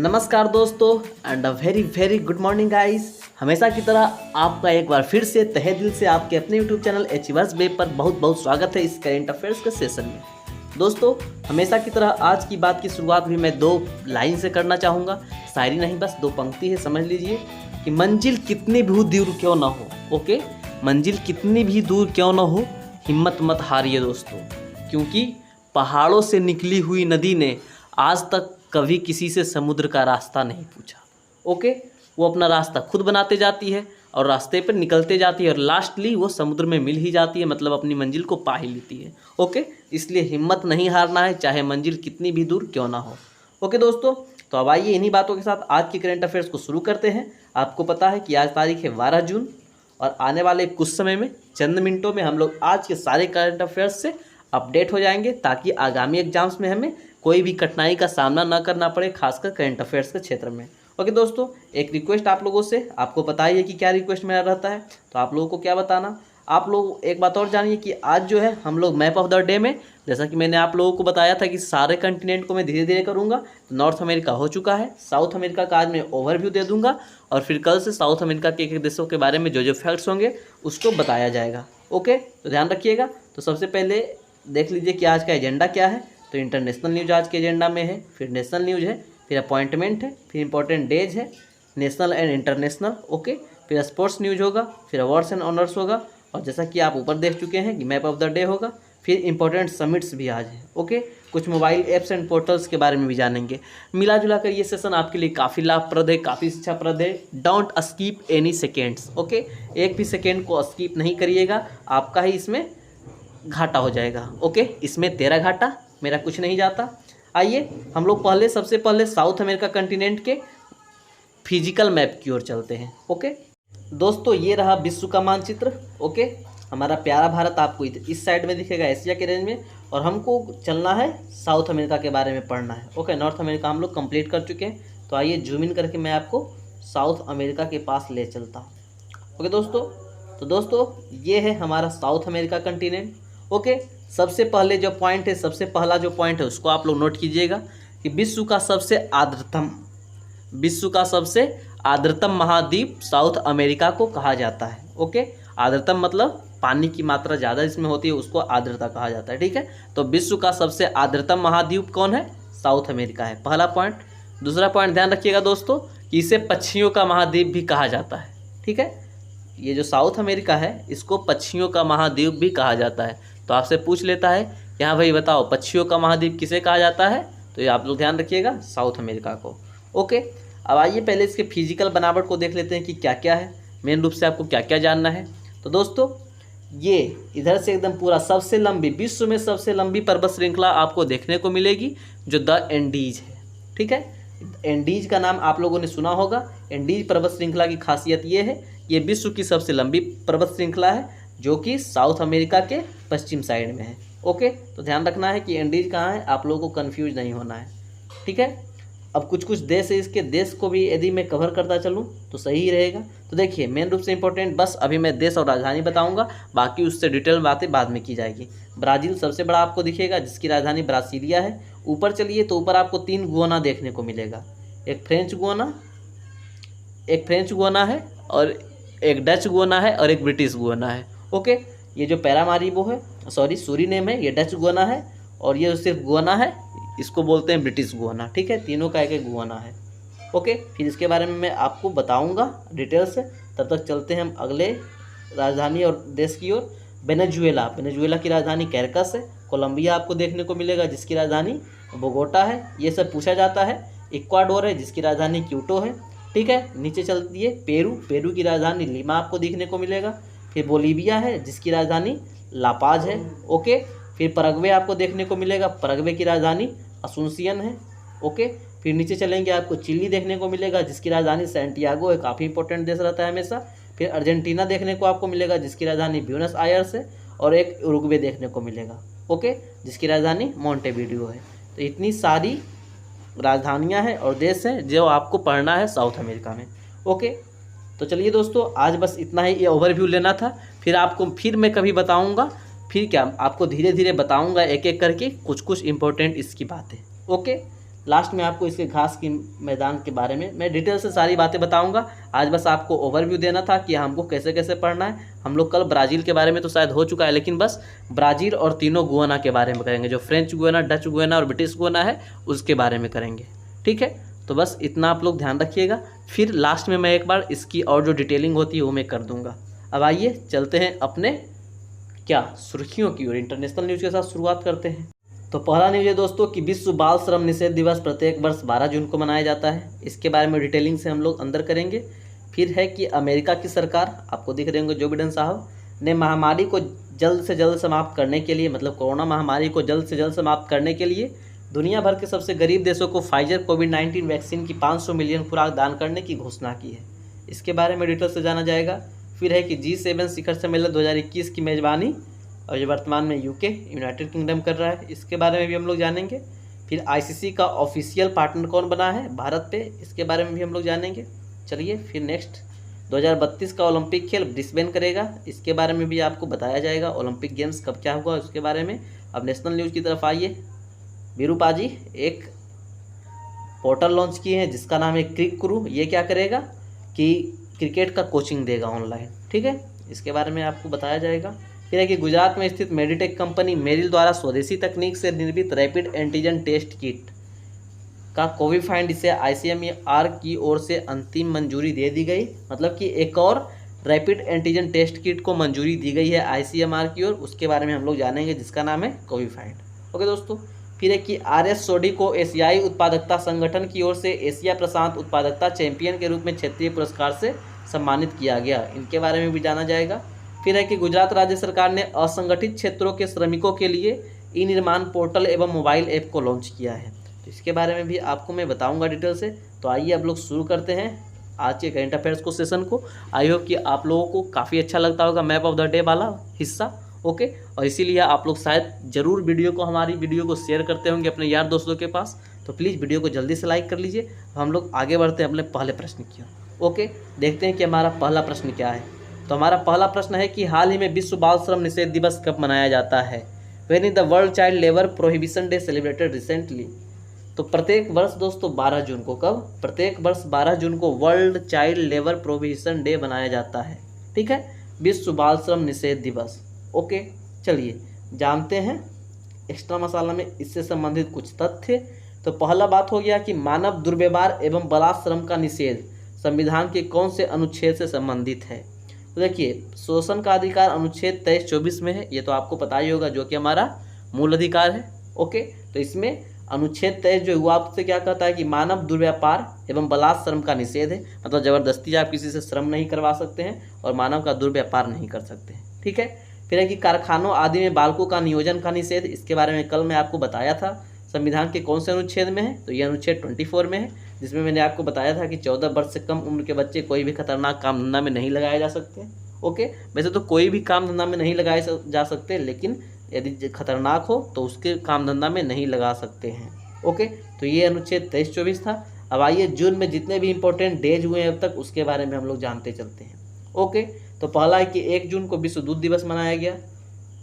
नमस्कार दोस्तों and a very very good morning guys. हमेशा की तरह आपका एक बार फिर से तहे दिल से आपके अपने यूट्यूब चैनल अचीवर्स वेब पर बहुत बहुत स्वागत है इस करेंट अफेयर्स के सेशन में। दोस्तों हमेशा की तरह आज की बात की शुरुआत भी मैं दो लाइन से करना चाहूँगा, शायरी नहीं बस दो पंक्ति है, समझ लीजिए कि मंजिल कितनी भी दूर क्यों ना हो, ओके, मंजिल कितनी भी दूर क्यों ना हो, हिम्मत मत हारिए दोस्तों, क्योंकि पहाड़ों से निकली हुई नदी ने आज तक कभी किसी से समुद्र का रास्ता नहीं पूछा। ओके, वो अपना रास्ता खुद बनाते जाती है और रास्ते पर निकलते जाती है और लास्टली वो समुद्र में मिल ही जाती है, मतलब अपनी मंजिल को पा ही लेती है। ओके, इसलिए हिम्मत नहीं हारना है, चाहे मंजिल कितनी भी दूर क्यों ना हो। ओके दोस्तों, तो अब आइए इन्हीं बातों के साथ आज की करंट अफेयर्स को शुरू करते हैं। आपको पता है कि आज तारीख है 12 जून और आने वाले कुछ समय में चंद मिनटों में हम लोग आज के सारे करंट अफेयर्स से अपडेट हो जाएंगे, ताकि आगामी एग्जाम्स में हमें कोई भी कठिनाई का सामना न करना पड़े, खासकर करंट अफेयर्स के क्षेत्र में। ओके दोस्तों, एक रिक्वेस्ट आप लोगों से, आपको पता ही है कि क्या रिक्वेस्ट मेरा रहता है, तो आप लोगों को क्या बताना, आप लोग एक बात और जानिए कि आज जो है हम लोग मैप ऑफ द डे में, जैसा कि मैंने आप लोगों को बताया था कि सारे कंटिनेंट को मैं धीरे धीरे करूंगा, तो नॉर्थ अमेरिका हो चुका है, साउथ अमेरिका का आज मैं ओवरव्यू दे दूंगा और फिर कल से साउथ अमेरिका के एक देशों के बारे में जो जो फैक्ट्स होंगे उसको बताया जाएगा। ओके, तो ध्यान रखिएगा। तो सबसे पहले देख लीजिए कि आज का एजेंडा क्या है। तो इंटरनेशनल न्यूज़ आज के एजेंडा में है, फिर नेशनल न्यूज़ है, फिर अपॉइंटमेंट है, फिर इंपॉर्टेंट डेज है नेशनल एंड इंटरनेशनल। ओके, फिर स्पोर्ट्स न्यूज़ होगा, फिर अवार्ड्स एंड ऑनर्स होगा, और जैसा कि आप ऊपर देख चुके हैं कि मैप ऑफ द डे होगा, फिर इंपॉर्टेंट समिट्स भी आज है। ओके, कुछ मोबाइल ऐप्स एंड पोर्टल्स के बारे में भी जानेंगे। मिला जुला कर ये सेशन आपके लिए काफ़ी लाभप्रद है, काफ़ी शिक्षाप्रद है। Don't skip any seconds. Okay, एक भी सेकेंड को स्कीप नहीं करिएगा, आपका ही इसमें घाटा हो जाएगा। ओके, इसमें तेरा घाटा, मेरा कुछ नहीं जाता। आइए हम लोग सबसे पहले साउथ अमेरिका कंटिनेंट के फिजिकल मैप की ओर चलते हैं। ओके दोस्तों, ये रहा विश्व का मानचित्र। ओके, हमारा प्यारा भारत आपको इस साइड में दिखेगा, एशिया के रेंज में, और हमको चलना है साउथ अमेरिका के बारे में पढ़ना है। ओके, नॉर्थ अमेरिका हम लोग कंप्लीट कर चुके हैं, तो आइए जूम इन करके मैं आपको साउथ अमेरिका के पास ले चलता हूँ। ओके दोस्तों, तो दोस्तों ये है हमारा साउथ अमेरिका कंटिनेंट। ओके, सबसे पहले जो पॉइंट है, सबसे पहला जो पॉइंट है उसको आप लोग नोट कीजिएगा कि विश्व का सबसे आर्द्रतम महाद्वीप साउथ अमेरिका को कहा जाता है। ओके, आर्द्रतम मतलब पानी की मात्रा ज़्यादा इसमें होती है, उसको आर्द्रता कहा जाता है। ठीक है, तो विश्व का सबसे आर्द्रतम महाद्वीप कौन है? साउथ अमेरिका है, पहला पॉइंट। दूसरा पॉइंट ध्यान रखिएगा दोस्तों कि इसे पक्षियों का महाद्वीप भी कहा जाता है। ठीक है, ये जो साउथ अमेरिका है इसको पक्षियों का महाद्वीप भी कहा जाता है। तो आपसे पूछ लेता है कि हाँ भाई बताओ, पक्षियों का महाद्वीप किसे कहा जाता है? तो ये आप लोग ध्यान रखिएगा, साउथ अमेरिका को। ओके, अब आइए पहले इसके फिजिकल बनावट को देख लेते हैं कि क्या क्या है, मेन रूप से आपको क्या क्या जानना है। तो दोस्तों ये इधर से एकदम पूरा सबसे लंबी, विश्व में सबसे लंबी पर्वत श्रृंखला आपको देखने को मिलेगी, जो द एंडीज है। ठीक है, एंडीज का नाम आप लोगों ने सुना होगा। एंडीज पर्वत श्रृंखला की खासियत ये है, ये विश्व की सबसे लंबी पर्वत श्रृंखला है, जो कि साउथ अमेरिका के पश्चिम साइड में है। ओके, तो ध्यान रखना है कि एंडीज कहाँ है, आप लोगों को कंफ्यूज नहीं होना है। ठीक है, अब कुछ कुछ देश है, इसके देश को भी यदि मैं कवर करता चलूँ तो सही ही रहेगा। तो देखिए मेन रूप से इंपॉर्टेंट बस अभी मैं देश और राजधानी बताऊंगा, बाकी उससे डिटेल बातें बाद में की जाएगी। ब्राज़ील सबसे बड़ा आपको दिखेगा, जिसकी राजधानी ब्रासीलिया है। ऊपर चलिए तो ऊपर आपको 3 गुयाना देखने को मिलेगा, एक फ्रेंच गुयाना है, और एक डच गुयाना है, और एक ब्रिटिश गुयाना है। ओके, ये जो पैरामारिबो है, सूरीनेम है, ये डच गुयाना है, और ये सिर्फ गुयाना है, इसको बोलते हैं ब्रिटिश गुयाना। ठीक है, तीनों का एक एक गुयाना है। ओके, फिर इसके बारे में मैं आपको बताऊंगा डिटेल से। तब तक चलते हैं हम अगले राजधानी और देश की ओर। वेनेजुएला की राजधानी कैरकस है। कोलंबिया आपको देखने को मिलेगा, जिसकी राजधानी बोगोटा है, ये सब पूछा जाता है। इक्वाडोर है, जिसकी राजधानी क्यूटो है। ठीक है, नीचे चलती है पेरू की राजधानी लीमा आपको देखने को मिलेगा। फिर बोलीविया है, जिसकी राजधानी लापाज है। ओके, फिर परग्वे आपको देखने को मिलेगा, परग्वे की राजधानी असुंसियन है। ओके, फिर नीचे चलेंगे आपको चिली देखने को मिलेगा, जिसकी राजधानी सैंटियागो है, काफ़ी इंपॉर्टेंट देश रहता है हमेशा। फिर अर्जेंटीना देखने को आपको मिलेगा, जिसकी राजधानी ब्यूनस आयर्स है, और एक उरुग्वे देखने को मिलेगा। ओके, जिसकी राजधानी मोंटेवीडियो है। तो इतनी सारी राजधानियां हैं और देश हैं जो आपको पढ़ना है साउथ अमेरिका में। ओके, तो चलिए दोस्तों आज बस इतना ही, ये ओवरव्यू लेना था। फिर मैं कभी बताऊंगा, फिर क्या आपको धीरे धीरे बताऊंगा एक एक करके कुछ कुछ इंपॉर्टेंट इसकी बातें। ओके, लास्ट में आपको इसके घास की मैदान के बारे में मैं डिटेल से सारी बातें बताऊंगा। आज बस आपको ओवरव्यू देना था कि हमको कैसे कैसे पढ़ना है। हम लोग कल ब्राज़ील के बारे में तो शायद हो चुका है, लेकिन बस ब्राज़ील और तीनों गुयाना के बारे में करेंगे, जो फ्रेंच गुयाना, डच गुयाना और ब्रिटिश गुयाना है उसके बारे में करेंगे। ठीक है, तो बस इतना आप लोग ध्यान रखिएगा। फिर लास्ट में मैं एक बार इसकी और जो डिटेलिंग होती है वो मैं कर दूँगा। अब आइए चलते हैं अपने सुर्खियों की ओर। इंटरनेशनल न्यूज़ के साथ शुरुआत करते हैं। तो पहला न्यूज़ है दोस्तों कि विश्व बाल श्रम निषेध दिवस प्रत्येक वर्ष 12 जून को मनाया जाता है। इसके बारे में डिटेलिंग से हम लोग अंदर करेंगे। फिर है कि अमेरिका की सरकार, आपको दिख रहे होंगे जो बिडेन साहब, ने महामारी को जल्द से जल्द समाप्त करने के लिए, मतलब कोरोना महामारी को जल्द से जल्द समाप्त करने के लिए दुनिया भर के सबसे गरीब देशों को फाइजर कोविड-19 वैक्सीन की 500 मिलियन खुराक दान करने की घोषणा की है। इसके बारे में डिटेल से जाना जाएगा। फिर है कि G7 शिखर सम्मेलन 2021 की मेज़बानी और जो वर्तमान में यूके यूनाइटेड किंगडम कर रहा है, इसके बारे में भी हम लोग जानेंगे। फिर ICC का ऑफिशियल पार्टनर कौन बना है भारत पे, इसके बारे में भी हम लोग जानेंगे। चलिए फिर नेक्स्ट 2032 का ओलंपिक खेल ब्रिस्बेन करेगा, इसके बारे में भी आपको बताया जाएगा। ओलंपिक गेम्स कब क्या होगा उसके बारे में। अब नेशनल न्यूज़ की तरफ आइए। वीरूपा जी एक पोर्टल लॉन्च किए हैं जिसका नाम है क्रिक गुरु। ये क्या करेगा कि क्रिकेट का कोचिंग देगा ऑनलाइन। ठीक है, इसके बारे में आपको बताया जाएगा। फिर है कि गुजरात में स्थित मेडिटेक कंपनी मेरिल द्वारा स्वदेशी तकनीक से निर्मित रैपिड एंटीजन टेस्ट किट का कोविफाइंड इसे ICMR की ओर से अंतिम मंजूरी दे दी गई। मतलब कि एक और रैपिड एंटीजन टेस्ट किट को मंजूरी दी गई है ICMR की ओर, उसके बारे में हम लोग जानेंगे जिसका नाम है कोविफाइंड। ओके दोस्तों। फिर है कि RS सोडी को एशियाई उत्पादकता संगठन की ओर से एशिया प्रशांत उत्पादकता चैंपियन के रूप में क्षेत्रीय पुरस्कार से सम्मानित किया गया, इनके बारे में भी जाना जाएगा। फिर है कि गुजरात राज्य सरकार ने असंगठित क्षेत्रों के श्रमिकों के लिए ई निर्माण पोर्टल एवं मोबाइल ऐप को लॉन्च किया है, तो इसके बारे में भी आपको मैं बताऊंगा डिटेल से। तो आइए अब लोग शुरू करते हैं आज के करंट अफेयर्स को सेशन को। आई होप कि आप लोगों को काफ़ी अच्छा लगता होगा मैप ऑफ द डे वाला हिस्सा। ओके, और इसीलिए आप लोग शायद ज़रूर हमारी वीडियो को शेयर करते होंगे अपने यार दोस्तों के पास। तो प्लीज़ वीडियो को जल्दी से लाइक कर लीजिए। हम लोग आगे बढ़ते हैं अपने पहले प्रश्न की ओर। ओके, देखते हैं कि हमारा पहला प्रश्न क्या है। तो हमारा पहला प्रश्न है कि हाल ही में विश्व बाल श्रम निषेध दिवस कब मनाया जाता है। When is the world child labour prohibition day celebrated recently. तो प्रत्येक वर्ष दोस्तों 12 जून को, कब, प्रत्येक वर्ष 12 जून को world child labour prohibition day मनाया जाता है। ठीक है, विश्व बाल श्रम निषेध दिवस। ओके, चलिए जानते हैं एक्स्ट्रा मसाला में इससे संबंधित कुछ तथ्य। तो पहला बात हो गया कि मानव दुर्व्यवहार एवं बलात्श्रम का निषेध संविधान के कौन से अनुच्छेद से संबंधित है। तो देखिए, शोषण का अधिकार अनुच्छेद 23-24 में है, ये तो आपको पता ही होगा, जो कि हमारा मूल अधिकार है। ओके, तो इसमें अनुच्छेद 23 जो हुआ आपसे क्या कहता है कि मानव दुर्व्यापार एवं बलात्श्रम का निषेध है, मतलब जबरदस्ती आप किसी से श्रम नहीं करवा सकते हैं और मानव का दुर्व्यापार नहीं कर सकते हैं। ठीक है, फिर है कि कारखानों आदि में बालकों का नियोजन का निषेध, इसके बारे में कल मैं आपको बताया था संविधान के कौन से अनुच्छेद में है। तो ये अनुच्छेद 24 में है, जिसमें मैंने आपको बताया था कि 14 वर्ष से कम उम्र के बच्चे कोई भी खतरनाक काम धंधा में नहीं लगाए जा सकते। ओके, वैसे तो कोई भी काम धंधा में नहीं लगाए जा सकते, लेकिन यदि खतरनाक हो तो उसके काम धंधा में नहीं लगा सकते हैं। ओके, तो ये अनुच्छेद 23-24 था। अब आइए जून में जितने भी इंपॉर्टेंट डेज हुए हैं अब तक उसके बारे में हम लोग जानते चलते हैं। ओके, तो पहला है कि 1 जून को विश्व दूध दिवस मनाया गया,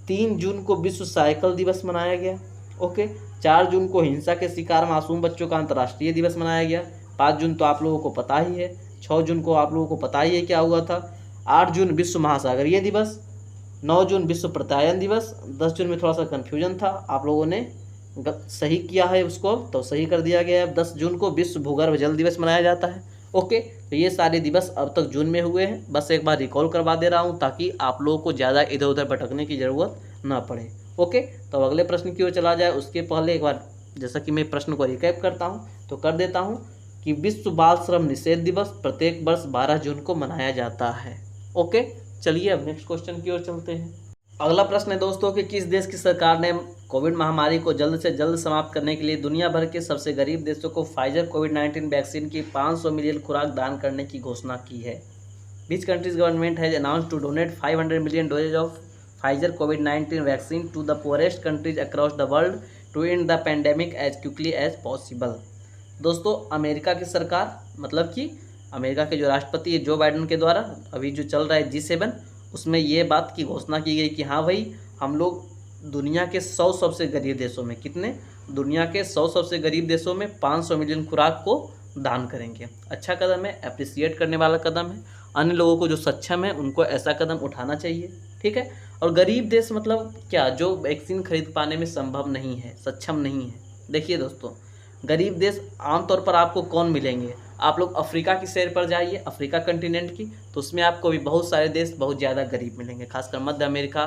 3 जून को विश्व साइकिल दिवस मनाया गया। ओके, 4 जून को हिंसा के शिकार मासूम बच्चों का अंतर्राष्ट्रीय दिवस मनाया गया। 5 जून तो आप लोगों को पता ही है। 6 जून को आप लोगों को पता ही है क्या हुआ था। 8 जून विश्व महासागरीय दिवस। 9 जून विश्व प्रत्यायन दिवस। 10 जून में थोड़ा सा कन्फ्यूजन था, आप लोगों ने सही किया है उसको, तो सही कर दिया गया है। 10 जून को विश्व भूगर्भ जल दिवस मनाया जाता है। ओके, तो ये सारे दिवस अब तक जून में हुए हैं। बस एक बार रिकॉल करवा दे रहा हूँ ताकि आप लोगों को ज़्यादा इधर उधर भटकने की ज़रूरत ना पड़े। ओके, तो अगले प्रश्न की ओर चला जाए उसके पहले एक बार जैसा कि मैं प्रश्न को रिकैप करता हूँ तो कर देता हूँ कि विश्व बाल श्रम निषेध दिवस प्रत्येक वर्ष 12 जून को मनाया जाता है। ओके, चलिए अब नेक्स्ट क्वेश्चन की ओर चलते हैं। अगला प्रश्न है दोस्तों कि किस देश की सरकार ने कोविड महामारी को जल्द से जल्द समाप्त करने के लिए दुनिया भर के सबसे गरीब देशों को फाइजर कोविड-19 वैक्सीन की 500 मिलियन खुराक दान करने की घोषणा की है। Which countries government has announced to donate 500 million doses of Pfizer कोविड-19 vaccine to the poorest countries across the world to end the pandemic as quickly as possible. दोस्तों, अमेरिका की सरकार, मतलब कि अमेरिका के जो राष्ट्रपति है जो बाइडेन के द्वारा अभी जो चल रहा है G7, उसमें ये बात की घोषणा की गई कि हाँ भाई, हम लोग दुनिया के 100 सबसे गरीब देशों में, कितने दुनिया के 100 सबसे गरीब देशों में 500 मिलियन खुराक को दान करेंगे। अच्छा कदम है, अप्रिसिएट करने वाला कदम है। अन्य लोगों को जो सक्षम है उनको ऐसा कदम उठाना चाहिए, ठीक है। और गरीब देश मतलब क्या, जो वैक्सीन खरीद पाने में संभव नहीं है, सक्षम नहीं है। देखिए दोस्तों, गरीब देश आमतौर पर आपको कौन मिलेंगे, आप लोग अफ्रीका की सैर पर जाइए, अफ्रीका कंटिनेंट की, तो उसमें आपको भी बहुत सारे देश बहुत ज़्यादा गरीब मिलेंगे। खासकर मध्य अमेरिका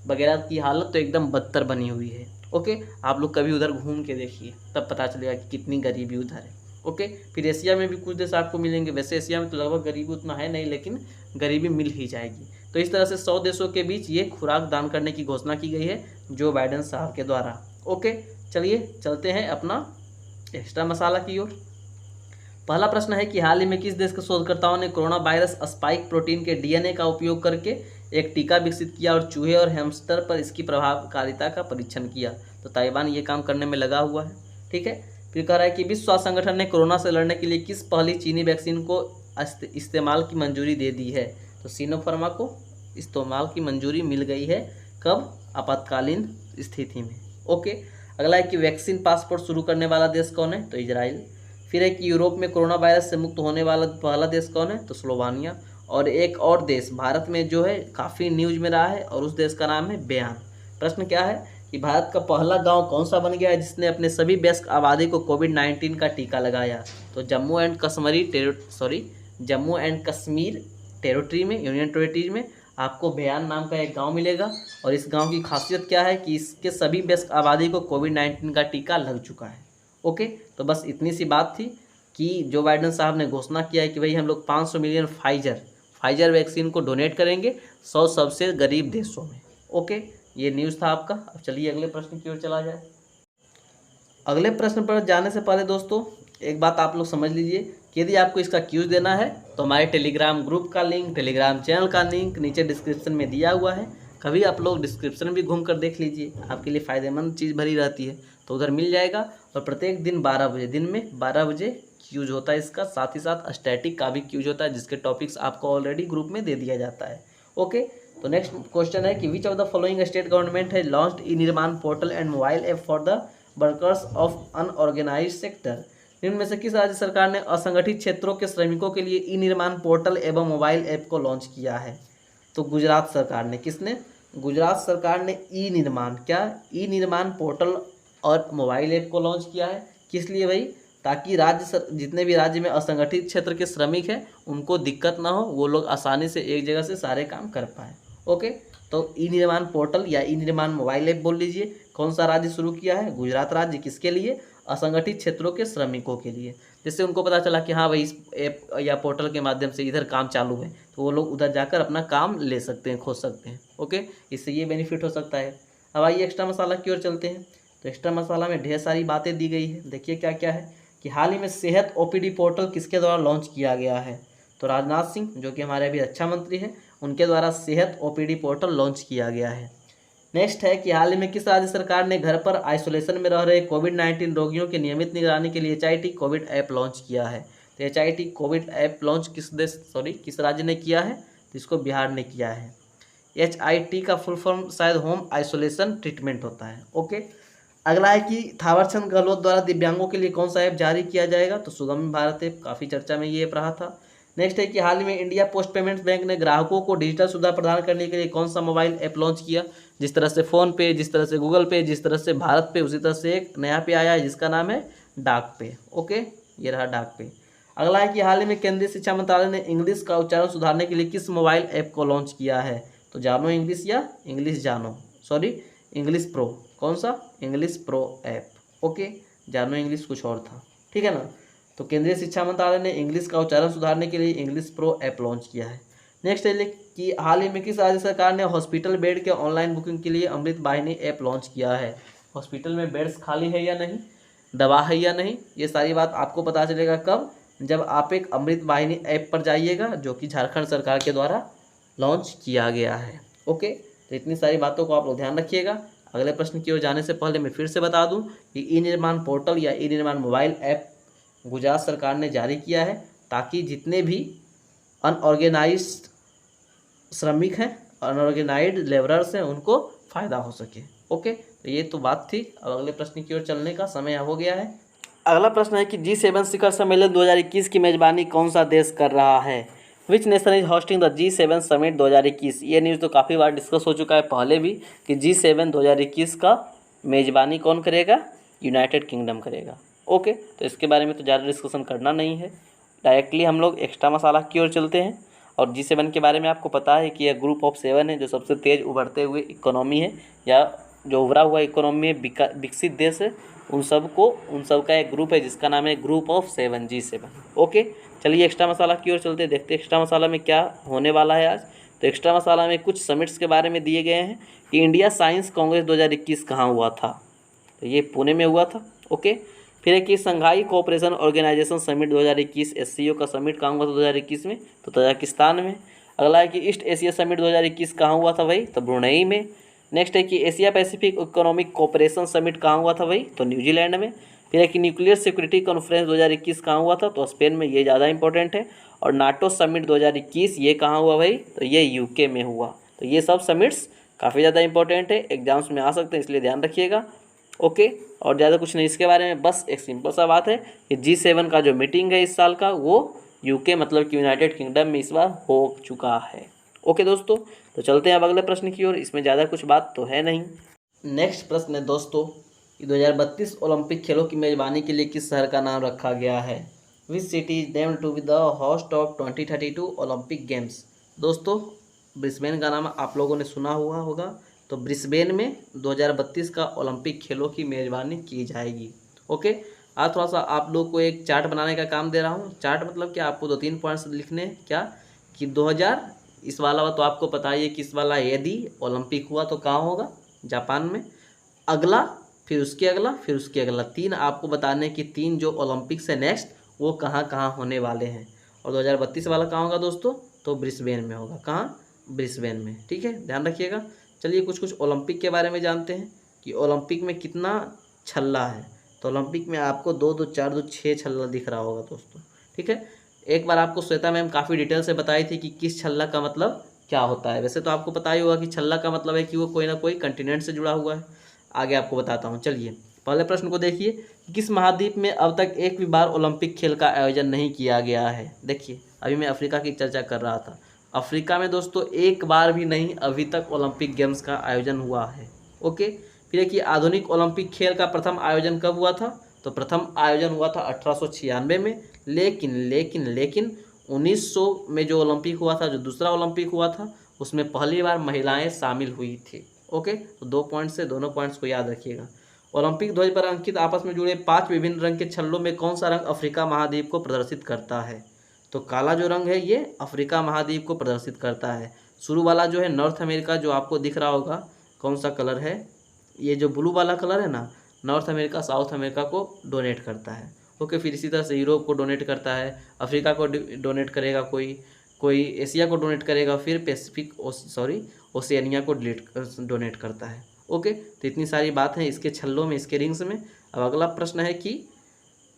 वगैरह की हालत तो एकदम बदतर बनी हुई है। ओके, आप लोग कभी उधर घूम के देखिए, तब पता चलेगा कि कितनी गरीबी उधर है। ओके, फिर एशिया में भी कुछ देश आपको मिलेंगे। वैसे एशिया में तो लगभग गरीबी उतना है नहीं, लेकिन गरीबी मिल ही जाएगी। तो इस तरह से 100 देशों के बीच ये खुराक दान करने की घोषणा की गई है जो बाइडेन साहब के द्वारा। ओके, चलिए चलते हैं अपना एक्स्ट्रा मसाला की ओर। पहला प्रश्न है कि हाल ही में किस देश के शोधकर्ताओं ने कोरोना वायरस स्पाइक प्रोटीन के डीएनए का उपयोग करके एक टीका विकसित किया और चूहे और हैमस्टर पर इसकी प्रभावकारिता का परीक्षण किया। तो ताइवान ये काम करने में लगा हुआ है, ठीक है। फिर कह रहा है कि विश्व स्वास्थ्य संगठन ने कोरोना से लड़ने के लिए किस पहली चीनी वैक्सीन को इस्तेमाल की मंजूरी दे दी है। तो सिनोफार्मा को इस्तेमाल की मंजूरी मिल गई है, कब, आपातकालीन स्थिति में। ओके, अगला है कि वैक्सीन पासपोर्ट शुरू करने वाला देश कौन है। तो इजराइल। फिर है कि यूरोप में कोरोना वायरस से मुक्त होने वाला पहला देश कौन है। तो स्लोवानिया। और एक और देश भारत में जो है काफ़ी न्यूज में रहा है और उस देश का नाम है बयान। प्रश्न क्या है कि भारत का पहला गांव कौन सा बन गया है जिसने अपने सभी वयस्क आबादी को कोविड-19 का टीका लगाया। तो जम्मू एंड कश्मीर टेरिटरी में, यूनियन टेरिटरी में आपको बयान नाम का एक गांव मिलेगा। और इस गांव की खासियत क्या है कि इसके सभी वयस्क आबादी को कोविड-19 का टीका लग चुका है। ओके, तो बस इतनी सी बात थी कि जो बाइडेन साहब ने घोषणा किया है कि भाई हम लोग 500 मिलियन फाइजर वैक्सीन को डोनेट करेंगे 100 सबसे गरीब देशों में। ओके, ये न्यूज़ था आपका। अब चलिए अगले प्रश्न की ओर चला जाए। अगले प्रश्न पर जाने से पहले दोस्तों एक बात आप लोग समझ लीजिए कि यदि आपको इसका क्यूज देना है तो हमारे टेलीग्राम ग्रुप का लिंक, टेलीग्राम चैनल का लिंक नीचे डिस्क्रिप्शन में दिया हुआ है। कभी आप लोग डिस्क्रिप्शन भी घूम कर देख लीजिए, आपके लिए फ़ायदेमंद चीज़ भरी रहती है, तो उधर मिल जाएगा। और प्रत्येक दिन 12 बजे, दिन में 12 बजे क्यूज होता है इसका। साथ ही साथ स्टैटिक का भी क्यूज होता है जिसके टॉपिक्स आपको ऑलरेडी ग्रुप में दे दिया जाता है। ओके, तो नेक्स्ट क्वेश्चन है कि which of the following state government has launched e Nirman portal and mobile app for the workers of unorganised sector. निम्न में से किस राज्य सरकार ने असंगठित क्षेत्रों के श्रमिकों के लिए ई निर्माण पोर्टल एवं मोबाइल ऐप को लॉन्च किया है। तो गुजरात सरकार ने। किसने? गुजरात सरकार ने ई निर्माण पोर्टल और मोबाइल ऐप को लॉन्च किया है। किस लिए भाई? ताकि जितने भी राज्य में असंगठित क्षेत्र के श्रमिक हैं उनको दिक्कत ना हो, वो लोग आसानी से एक जगह से सारे काम कर पाए। ओके, तो ई निर्माण पोर्टल या ई निर्माण मोबाइल ऐप बोल लीजिए। कौन सा राज्य शुरू किया है? गुजरात राज्य। किसके लिए? असंगठित क्षेत्रों के श्रमिकों के लिए। जिससे उनको पता चला कि हाँ भाई इस ऐप या पोर्टल के माध्यम से इधर काम चालू है, तो वो लोग उधर जाकर अपना काम ले सकते हैं, खोज सकते हैं। ओके, इससे ये बेनिफिट हो सकता है। अब आइए एक्स्ट्रा मसाला की ओर चलते हैं। तो एक्स्ट्रा मसाला में ढेर सारी बातें दी गई है। देखिए क्या क्या है कि हाल ही में सेहत ओपीडी पोर्टल किसके द्वारा लॉन्च किया गया है। तो राजनाथ सिंह, जो कि हमारे अभी रक्षा मंत्री हैं, उनके द्वारा सेहत ओपीडी पोर्टल लॉन्च किया गया है। नेक्स्ट है कि हाल ही में किस राज्य सरकार ने घर पर आइसोलेशन में रह रहे कोविड-19 रोगियों की नियमित निगरानी के लिए HIT कोविड ऐप लॉन्च किया है। तो HIT कोविड ऐप लॉन्च किस राज्य ने किया है? तो इसको बिहार ने किया है। HIT का फुल फॉर्म शायद होम आइसोलेशन ट्रीटमेंट होता है। ओके, अगला है कि थावरचंद गहलोत द्वारा दिव्यांगों के लिए कौन सा ऐप जारी किया जाएगा। तो सुगम्य भारत ऐप, काफ़ी चर्चा में ये ऐप रहा था। नेक्स्ट है कि हाल ही में इंडिया पोस्ट पेमेंट्स बैंक ने ग्राहकों को डिजिटल सुविधा प्रदान करने के लिए कौन सा मोबाइल ऐप लॉन्च किया। जिस तरह से फ़ोन पे, जिस तरह से गूगल पे, जिस तरह से भारत पे, उसी तरह से एक नया पे आया है जिसका नाम है डाक पे। ओके, ये रहा डाक पे। अगला है कि हाल ही में केंद्रीय शिक्षा मंत्रालय ने इंग्लिश का उच्चारण सुधारने के लिए किस मोबाइल ऐप को लॉन्च किया है। तो जानो इंग्लिश या इंग्लिश प्रो। कौन सा? English pro app. ओके, जानो इंग्लिश कुछ और था, ठीक है ना। तो केंद्रीय शिक्षा मंत्रालय ने इंग्लिश का उच्चारण सुधारने के लिए इंग्लिश प्रो ऐप लॉन्च किया है। नेक्स्ट है कि हाल ही में किस राज्य सरकार ने हॉस्पिटल बेड के ऑनलाइन बुकिंग के लिए अमृत वाहिनी ऐप लॉन्च किया है। हॉस्पिटल में बेड्स खाली है या नहीं, दवा है या नहीं, ये सारी बात आपको पता चलेगा कब? जब आप एक अमृत वाहिनी ऐप पर जाइएगा, जो कि झारखंड सरकार के द्वारा लॉन्च किया गया है। ओके, तो इतनी सारी बातों को आप लोग ध्यान रखिएगा। अगले प्रश्न की ओर जाने से पहले मैं फिर से बता दूं कि ई निर्माण पोर्टल या ई निर्माण मोबाइल ऐप गुजरात सरकार ने जारी किया है ताकि जितने भी अनऑर्गेनाइज्ड श्रमिक हैं, अनऑर्गेनाइज्ड लेबरर्स हैं, उनको फ़ायदा हो सके। ओके, तो ये तो बात थी। अब अगले प्रश्न की ओर चलने का समय हो गया है। अगला प्रश्न है कि G7 शिखर सम्मेलन 2021 की मेजबानी कौन सा देश कर रहा है? Which nation is hosting the G7 summit 2021? ये न्यूज़ तो काफ़ी बार डिस्कस हो चुका है पहले भी कि G7 2021 का मेजबानी कौन करेगा? यूनाइटेड किंगडम करेगा। ओके, तो इसके बारे में तो ज़्यादा डिस्कशन करना नहीं है, डायरेक्टली हम लोग एक्स्ट्रा मसाला की ओर चलते हैं। और G7 के बारे में आपको पता है कि यह ग्रुप ऑफ 7 है, जो सबसे तेज़ उभरते हुए इकोनॉमी है या जो उभरा हुआ इकोनॉमी में विकसित देश है, उन सब का एक ग्रुप है जिसका नाम है ग्रुप ऑफ 7 G7। ओके, चलिए एक्स्ट्रा मसाला की ओर चलते हैं, देखते हैं एक्स्ट्रा मसाला में क्या होने वाला है आज। तो एक्स्ट्रा मसाला में कुछ समिट्स के बारे में दिए गए हैं कि इंडिया साइंस कांग्रेस 2021 कहाँ हुआ था? तो ये पुणे में हुआ था। ओके, फिर है कि संघाई कोऑपरेशन ऑर्गेनाइजेशन समिट 2021 SCO का समिट कहाँ हुआ था 2021 में? तो तजाकिस्तान में। अगला है कि ईस्ट एशिया समिट 2021 कहाँ हुआ था भाई? तो ब्रुनेई में। नेक्स्ट है कि Asia Pacific economic cooperation summit कहाँ हुआ था भाई? तो न्यूजीलैंड में। फिर है कि न्यूक्लियर सिक्योरिटी कॉन्फ्रेंस 2021 कहाँ हुआ था? तो स्पेन में, ये ज़्यादा इंपॉर्टेंट है। और नाटो समिट 2021 ये कहाँ हुआ भाई? तो ये UK में हुआ। तो ये सब समिट्स काफ़ी ज़्यादा इंपॉर्टेंट है, एग्जाम्स में आ सकते हैं, इसलिए ध्यान रखिएगा। ओके, और ज़्यादा कुछ नहीं इसके बारे में, बस एक सिंपल सा बात है कि G7 का जो मीटिंग है इस साल का वो UK मतलब कि यूनाइटेड किंगडम में इस बार हो चुका है। ओके दोस्तों, तो चलते हैं अब अगले प्रश्न की ओर, इसमें ज़्यादा कुछ बात तो है नहीं। नेक्स्ट प्रश्न है दोस्तों, 2032 ओलंपिक खेलों की मेजबानी के लिए किस शहर का नाम रखा गया है? Which city is named to be the host of 2032 Olympic games? दोस्तों, ब्रिस्बेन का नाम आप लोगों ने सुना हुआ होगा। तो ब्रिस्बेन में 2032 का ओलंपिक खेलों की मेजबानी की जाएगी। ओके, आज थोड़ा सा आप लोग को एक चार्ट बनाने का काम दे रहा हूँ। चार्ट मतलब क्या, आपको 2-3 पॉइंट्स लिखने हैं। क्या कि 2000 इस वाला तो आपको पता ही है किस वाला, यदि ओलंपिक हुआ तो कहाँ होगा? जापान में। अगला, फिर उसके अगला, फिर उसके अगला, 3 आपको बताने कि 3 जो ओलंपिक्स है नेक्स्ट वो कहाँ कहाँ होने वाले हैं। और 2032 वाला कहाँ होगा दोस्तों? तो ब्रिस्बेन में होगा। कहाँ? ब्रिस्बेन में। ठीक है, ध्यान रखिएगा। चलिए कुछ ओलंपिक के बारे में जानते हैं कि ओलंपिक में कितना छल्ला है। तो ओलंपिक में आपको 2-2, 4-2, 6 छल्ला दिख रहा होगा दोस्तों। ठीक है, एक बार आपको श्वेता मैम काफ़ी डिटेल से बताई थी कि किस छल्ला का मतलब क्या होता है। वैसे तो आपको पता ही होगा कि छल्ला का मतलब है कि वो कोई ना कोई कंटिनेंट से जुड़ा हुआ है। आगे आपको बताता हूँ। चलिए पहले प्रश्न को देखिए, किस महाद्वीप में अब तक एक भी बार ओलंपिक खेल का आयोजन नहीं किया गया है? देखिए, अभी मैं अफ्रीका की चर्चा कर रहा था। अफ्रीका में दोस्तों एक बार भी नहीं अभी तक ओलंपिक गेम्स का आयोजन हुआ है। ओके, फिर कि आधुनिक ओलंपिक खेल का प्रथम आयोजन कब हुआ था? तो प्रथम आयोजन हुआ था 1896 में। लेकिन 1900 में जो ओलंपिक हुआ था, जो दूसरा ओलंपिक हुआ था, उसमें पहली बार महिलाएं शामिल हुई थी। ओके, तो 2 पॉइंट से दोनों पॉइंट्स को याद रखिएगा। ओलंपिक ध्वज पर अंकित आपस में जुड़े 5 विभिन्न रंग के छल्लों में कौन सा रंग अफ्रीका महाद्वीप को प्रदर्शित करता है? तो काला जो रंग है ये अफ्रीका महाद्वीप को प्रदर्शित करता है। शुरू वाला जो है नॉर्थ अमेरिका, जो आपको दिख रहा होगा कौन सा कलर है, ये जो ब्लू वाला कलर है ना, नॉर्थ अमेरिका साउथ अमेरिका को डोनेट करता है। ओके, फिर इसी तरह से यूरोप को डोनेट करता है, अफ्रीका को डोनेट करेगा, कोई एशिया को डोनेट करेगा, फिर ओशियानिया को डोनेट करता है। ओके, तो इतनी सारी बात है इसके छल्लों में, इसके रिंग्स में। अब अगला प्रश्न है कि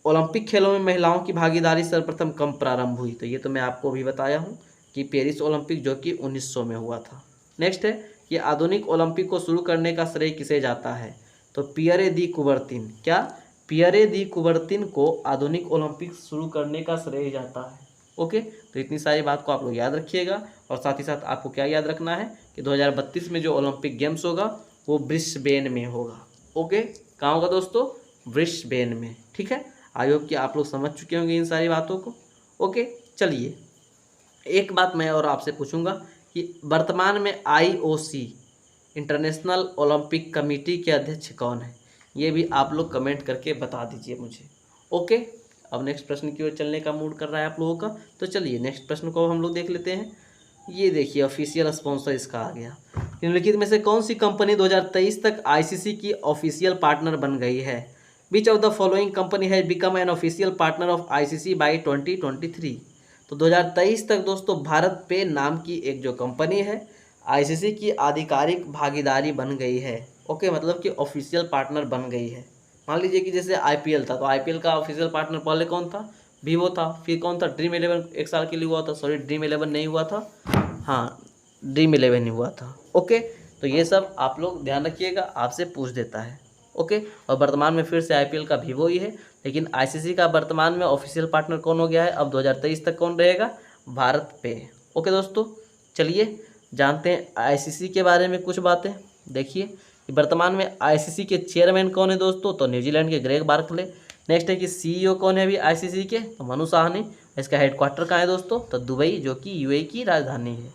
ओलंपिक खेलों में महिलाओं की भागीदारी सर्वप्रथम कब प्रारंभ हुई? तो ये तो मैं आपको भी बताया हूँ कि पेरिस ओलंपिक, जो कि 1900 में हुआ था। नेक्स्ट है कि आधुनिक ओलंपिक को शुरू करने का श्रेय किसे जाता है? तो पियरे दी कुबर्तिन। क्या? पियरे दी कुबर्तिन को आधुनिक ओलंपिक शुरू करने का श्रेय जाता है। ओके, तो इतनी सारी बात को आप लोग याद रखिएगा। और साथ ही साथ आपको क्या याद रखना है कि 2032 में जो ओलंपिक गेम्स होगा वो ब्रिस्बेन में होगा। ओके, कहाँ होगा दोस्तों? ब्रिस्बेन में। ठीक है, आई होप कि आप लोग समझ चुके होंगे इन सारी बातों को। ओके, चलिए एक बात मैं और आपसे पूछूंगा कि वर्तमान में IOC इंटरनेशनल ओलंपिक कमेटी के अध्यक्ष कौन है? ये भी आप लोग कमेंट करके बता दीजिए मुझे। ओके, अब नेक्स्ट प्रश्न की ओर चलने का मूड कर रहा है आप लोगों का, तो चलिए नेक्स्ट प्रश्न को हम लोग देख लेते हैं। ये देखिए, ऑफिशियल स्पॉन्सर इसका आ गया। निम्नलिखित में से कौन सी कंपनी 2023 तक ICC की ऑफिशियल पार्टनर बन गई है? विच of the following company has become an official partner of ICC by 2023? तो 2023 तक दोस्तों भारत पे नाम की एक जो कंपनी है ICC की आधिकारिक भागीदारी बन गई है। ओके, मतलब कि ऑफिशियल पार्टनर बन गई है। मान लीजिए कि जैसे IPL था, तो IPL का ऑफिशियल पार्टनर पहले कौन था? वीवो था। फिर कौन था? ड्रीम 11 एक साल के लिए हुआ था। सॉरी, ड्रीम 11 नहीं हुआ था, हाँ ड्रीम 11 ही हुआ था। ओके, तो ये सब आप लोग ध्यान रखिएगा, आपसे पूछ देता है। ओके, और वर्तमान में फिर से आईपीएल का वीवो ही है, लेकिन आईसीसी का वर्तमान में ऑफिशियल पार्टनर कौन हो गया है, अब 2023 तक कौन रहेगा, भारत पे। ओके दोस्तों, चलिए जानते हैं आईसीसी के बारे में कुछ बातें। देखिए कि वर्तमान में आईसीसी के चेयरमैन कौन है दोस्तों, तो न्यूजीलैंड के ग्रेग बार्कले। नेक्स्ट है कि सीईओ कौन है अभी आईसीसी के, तो मनु साहनी। इसका हेडक्वार्टर कहाँ है दोस्तों, तो दुबई, जो कि यूएई की राजधानी है।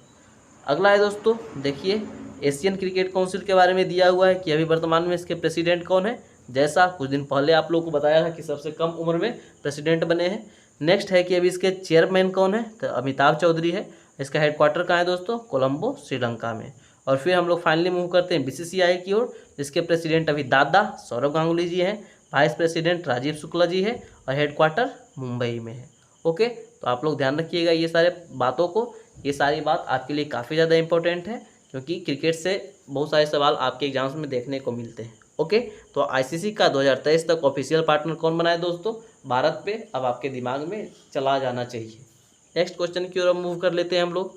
अगला है दोस्तों, देखिए एशियन क्रिकेट काउंसिल के बारे में दिया हुआ है कि अभी वर्तमान में इसके प्रेसिडेंट कौन है, जैसा कुछ दिन पहले आप लोगों को बताया था कि सबसे कम उम्र में प्रेसिडेंट बने हैं। नेक्स्ट है कि अभी इसके चेयरमैन कौन है, तो अमिताभ चौधरी है। इसका हेडक्वार्टर कहाँ है दोस्तों, कोलंबो, श्रीलंका में। और फिर हम लोग फाइनली मूव करते हैं बीसीसीआई की ओर, जिसके प्रेसिडेंट अभी दादा सौरव गांगुली जी हैं, वाइस प्रेसिडेंट राजीव शुक्ला जी है, और हेडक्वार्टर मुंबई में है। ओके, तो आप लोग ध्यान रखिएगा ये सारे बातों को। ये सारी बात आपके लिए काफ़ी ज़्यादा इंपॉर्टेंट है, क्योंकि क्रिकेट से बहुत सारे सवाल आपके एग्जाम्स में देखने को मिलते हैं। ओके, तो आईसीसी का 2023 तक ऑफिशियल पार्टनर कौन बना है दोस्तों, भारत पे अब आपके दिमाग में चला जाना चाहिए। नेक्स्ट क्वेश्चन की ओर मूव कर लेते हैं हम लोग।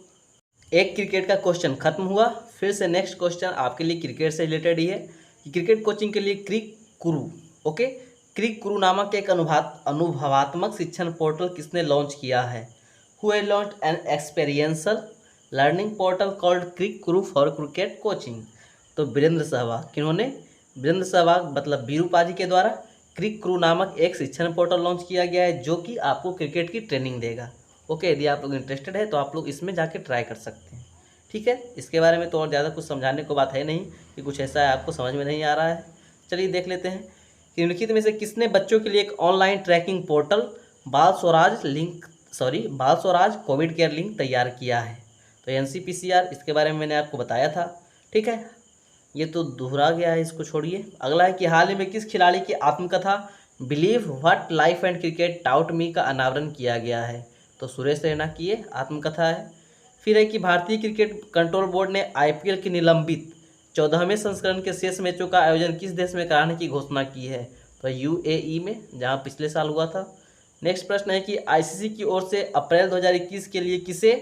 एक क्रिकेट का क्वेश्चन खत्म हुआ, फिर से नेक्स्ट क्वेश्चन आपके लिए क्रिकेट से रिलेटेड ही है कि क्रिकेट कोचिंग के लिए क्रिक गुरु, ओके, क्रिक गुरु नामक एक अनुभवात्मक शिक्षण पोर्टल किसने लॉन्च किया है। Who has launched an experiential learning portal called Cric Guru for cricket coaching. तो वीरेंद्र सहवाग, किन्होंने, वीरेंद्र सहवाग मतलब वीरू पाजी के द्वारा क्रिक गुरु नामक एक शिक्षण पोर्टल लॉन्च किया गया है, जो कि आपको क्रिकेट की ट्रेनिंग देगा। ओके, यदि आप लोग इंटरेस्टेड है तो आप लोग इसमें जाके ट्राई कर सकते हैं। ठीक है, इसके बारे में तो और ज़्यादा कुछ समझाने को बात है नहीं कि कुछ ऐसा है आपको समझ में नहीं आ रहा है। चलिए देख लेते हैं कि निम्नलिखित में से किसने बच्चों के लिए एक ऑनलाइन ट्रैकिंग पोर्टल बाल स्वराज कोविड केयर लिंक तैयार किया है। तो एनसीपीसीआर, इसके बारे में मैंने आपको बताया था। ठीक है, ये तो दोहरा गया है, इसको छोड़िए। अगला है कि हाल ही में किस खिलाड़ी की आत्मकथा believe what life and cricket taught me का अनावरण किया गया है। तो सुरेश रैना की ये आत्मकथा है। फिर है कि भारतीय क्रिकेट कंट्रोल बोर्ड ने आईपीएल की निलंबित 14वें संस्करण के शेष मैचों का आयोजन किस देश में कराने की घोषणा की है। तो यूएई में, जहां पिछले साल हुआ था। नेक्स्ट प्रश्न है कि आईसीसी की ओर से अप्रैल 2021 के लिए किसे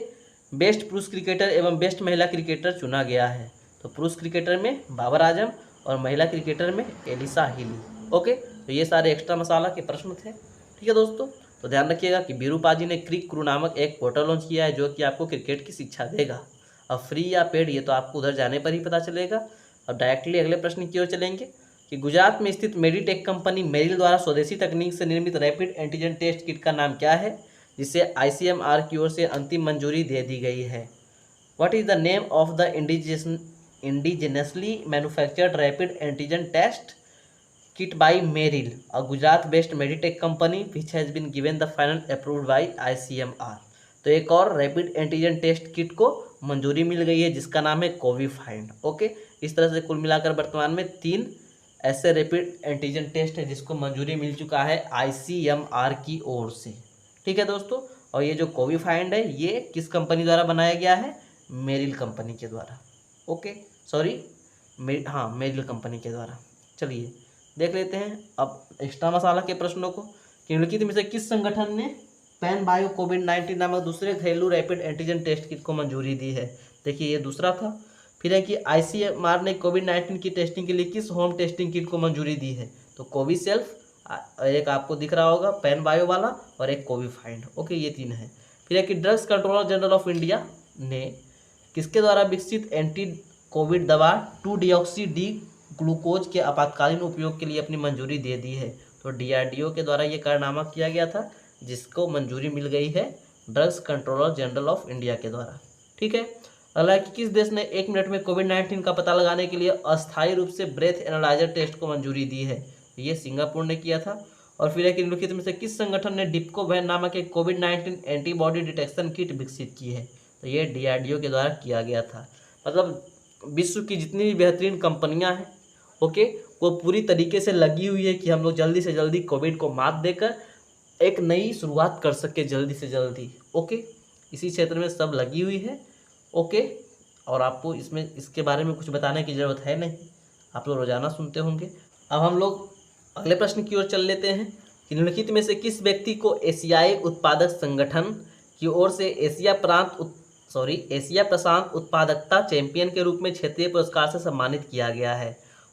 बेस्ट पुरुष क्रिकेटर एवं बेस्ट महिला क्रिकेटर चुना गया है। तो पुरुष क्रिकेटर में बाबर आजम और महिला क्रिकेटर में एलिसा हिली। ओके, तो ये सारे एक्स्ट्रा मसाला के प्रश्न थे। ठीक है दोस्तों, तो ध्यान रखिएगा कि वीरू पाजी ने क्रिक गुरु नामक एक पोर्टल लॉन्च किया है, जो कि आपको क्रिकेट की शिक्षा देगा। अब फ्री या पेड ये तो आपको उधर जाने पर ही पता चलेगा। अब डायरेक्टली अगले प्रश्न की ओर चलेंगे कि गुजरात में स्थित मेडिटेक कंपनी मेरिल द्वारा स्वदेशी तकनीक से निर्मित रैपिड एंटीजन टेस्ट किट का नाम क्या है, जिसे आईसीएमआर की ओर से अंतिम मंजूरी दे दी गई है। What is the name of the indigenously manufactured rapid antigen test kit by Meril, a Gujarat-based meditech company which has been given the final approved by ICMR। तो एक और रैपिड एंटीजन टेस्ट किट को मंजूरी मिल गई है, जिसका नाम है कोविफाइंड। ओके, इस तरह से कुल मिलाकर वर्तमान में 3 ऐसे रैपिड एंटीजन टेस्ट है जिसको मंजूरी मिल चुका है आईसीएमआर की ओर से। ठीक है दोस्तों, और ये जो कोविफाइंड है ये किस कंपनी द्वारा बनाया गया है, मेरिल कंपनी के द्वारा। ओके, सॉरी, मेरिल कंपनी के द्वारा। चलिए देख लेते हैं अब एक्स्ट्रा मसाला के प्रश्नों को कि निम्नलिखित में से किस संगठन ने पैन बायो कोविड-19 नामक दूसरे घरेलू रैपिड एंटीजन टेस्ट किट को मंजूरी दी है। देखिए ये दूसरा था। फिर है कि आईसीएमआर ने कोविड-19 की टेस्टिंग के लिए किस होम टेस्टिंग किट को मंजूरी दी है। तो कोविसेल्फ, एक आपको दिख रहा होगा पैन बायो वाला, और एक कोविफाइंड। ओके, ये 3 है। फिर है कि drugs controller general of India ने किसके द्वारा विकसित एंटी कोविड दवा 2-डिऑक्सी डी ग्लूकोज के आपातकालीन उपयोग के लिए अपनी मंजूरी दे दी है। तो डीआरडीओ के द्वारा ये कारनामा किया गया था, जिसको मंजूरी मिल गई है drugs controller general of India के द्वारा। ठीक है, अगला कि किस देश ने 1 मिनट में कोविड-19 का पता लगाने के लिए अस्थायी रूप से ब्रेथ एनालाइजर टेस्ट को मंजूरी दी है। ये सिंगापुर ने किया था। और फिर है कि निम्नलिखित में से किस संगठन ने डिप्को वैन नामक एक कोविड-19 एंटीबॉडी डिटेक्शन किट विकसित की है। तो ये डीआरडीओ के द्वारा किया गया था। मतलब विश्व की जितनी भी बेहतरीन कंपनियां हैं, ओके, वो पूरी तरीके से लगी हुई है कि हम लोग जल्दी से जल्दी कोविड को मात देकर एक नई शुरुआत कर सके जल्दी से जल्दी। ओके, इसी क्षेत्र में सब लगी हुई है। ओके, और आपको इसमें इसके बारे में कुछ बताने की ज़रूरत है नहीं, आप लोग रोजाना सुनते होंगे। अब हम लोग अगले प्रश्न की ओर चल लेते हैं कि निम्नलिखित में से किस व्यक्ति को एशियाई उत्पादक संगठन की ओर से एशिया प्रांत एशिया प्रशांत उत्पादकता चैंपियन के रूप में क्षेत्रीय पुरस्कार से सम्मानित किया गया है।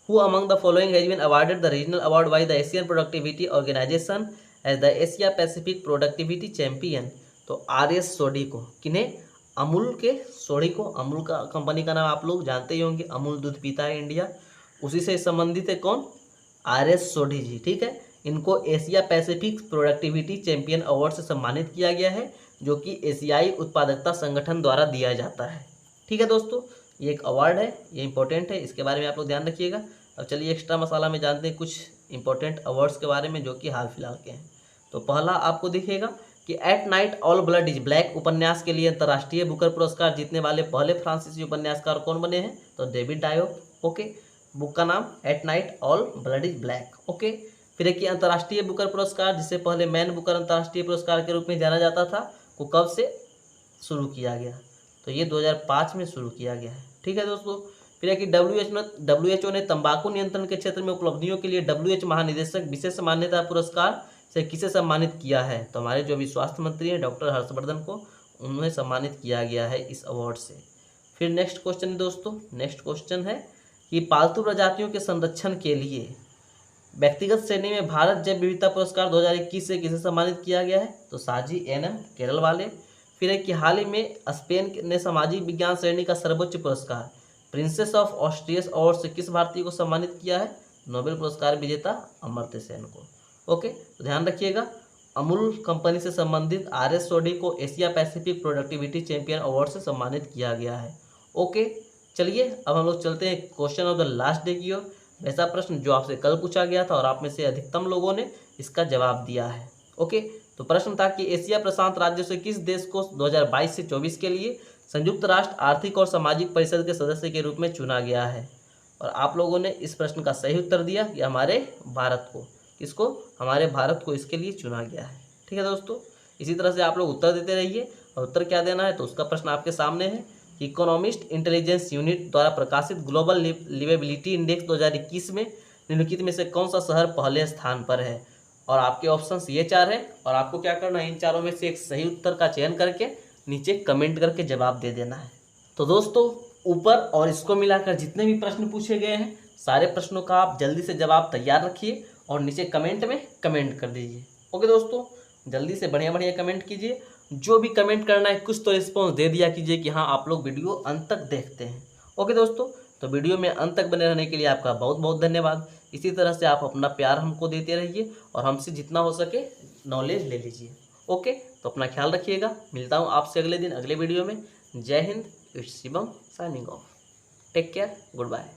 Who among the following has been awarded the regional award by the Asian productivity organisation as the Asia Pacific productivity champion. तो RS सोडी को, किन्हें? अमूल के सोडी को। अमूल का कंपनी का नाम आप लोग जानते ही होंगे, अमूल दूध पीता है इंडिया, उसी से संबंधित है कौन? RS सोडी जी। ठीक है, इनको Asia Pacific productivity champion award से सम्मानित किया गया है, जो कि एशियाई उत्पादकता संगठन द्वारा दिया जाता है। ठीक है दोस्तों, ये एक अवार्ड है, ये इंपॉर्टेंट है, इसके बारे में आप लोग ध्यान रखिएगा। अब चलिए एक्स्ट्रा मसाला में जानते हैं कुछ इंपॉर्टेंट अवार्ड्स के बारे में जो कि हाल फिलहाल के हैं। तो पहला आपको दिखेगा कि at night all blood is black उपन्यास के लिए अंतर्राष्ट्रीय बुकर पुरस्कार जीतने वाले पहले फ्रांसीसी उपन्यासकार कौन बने हैं? तो डेविड डायोफ। ओके, बुक का नाम at night all blood is black. Okay, फिर एक अंतर्राष्ट्रीय बुकर पुरस्कार, जिसे पहले मैन बुकर अंतर्राष्ट्रीय पुरस्कार के रूप में जाना जाता था, को कब से शुरू किया गया? तो ये 2005 में शुरू किया गया है। ठीक है दोस्तों, फिर है कि WHO ने तंबाकू नियंत्रण के क्षेत्र में उपलब्धियों के लिए WHO महानिदेशक विशेष मान्यता पुरस्कार से किसे सम्मानित किया है? तो हमारे जो अभी स्वास्थ्य मंत्री हैं डॉक्टर हर्षवर्धन को, उन्हें सम्मानित किया गया है इस अवार्ड से। फिर नेक्स्ट क्वेश्चन है दोस्तों, नेक्स्ट क्वेश्चन है कि पालतू प्रजातियों के संरक्षण के लिए व्यक्तिगत श्रेणी में भारत जैव विविधता पुरस्कार 2021 से किसे सम्मानित किया गया है? तो साजी NM केरल वाले। फिर है कि हाल ही में स्पेन ने सामाजिक विज्ञान श्रेणी का सर्वोच्च पुरस्कार प्रिंसेस ऑफ ऑस्ट्रियस अवार्ड से किस भारतीय को सम्मानित किया है? नोबेल पुरस्कार विजेता अमर्त्य सेन को। ओके, तो ध्यान रखिएगा, अमूल कंपनी से संबंधित RS सोडी को Asia Pacific productivity champion award से सम्मानित किया गया है। ओके, चलिए अब हम लोग चलते हैं question of the last day की ओर। वैसा प्रश्न जो आपसे कल पूछा गया था और आप में से अधिकतम लोगों ने इसका जवाब दिया है। ओके, तो प्रश्न था कि एशिया प्रशांत राज्यों से किस देश को 2022 से 24 के लिए संयुक्त राष्ट्र आर्थिक और सामाजिक परिषद के सदस्य के रूप में चुना गया है? और आप लोगों ने इस प्रश्न का सही उत्तर दिया कि हमारे भारत को। किसको? हमारे भारत को इसके लिए चुना गया है। ठीक है दोस्तों, इसी तरह से आप लोग उत्तर देते रहिए, और उत्तर क्या देना है तो उसका प्रश्न आपके सामने है कि इकोनॉमिस्ट इंटेलिजेंस यूनिट द्वारा प्रकाशित ग्लोबल लिवेबिलिटी इंडेक्स 2021 में निम्नलिखित में से कौन सा शहर पहले स्थान पर है? और आपके ऑप्शंस ये 4 हैं, और आपको क्या करना है, इन चारों में से एक सही उत्तर का चयन करके नीचे कमेंट करके जवाब दे देना है। तो दोस्तों, ऊपर और इसको मिलाकर जितने भी प्रश्न पूछे गए हैं, सारे प्रश्नों का आप जल्दी से जवाब तैयार रखिए और नीचे कमेंट में कमेंट कर दीजिए। ओके दोस्तों, जल्दी से बढ़िया बढ़िया कमेंट कीजिए। जो भी कमेंट करना है कुछ तो रिस्पॉन्स दे दिया कीजिए कि हाँ आप लोग वीडियो अंत तक देखते हैं। ओके दोस्तों, तो वीडियो में अंत तक बने रहने के लिए आपका बहुत बहुत धन्यवाद। इसी तरह से आप अपना प्यार हमको देते रहिए और हमसे जितना हो सके नॉलेज ले लीजिए। ओके, तो अपना ख्याल रखिएगा। मिलता हूँ आपसे अगले दिन अगले वीडियो में। जय Hind, it's Shivam signing off. Take care, good bye.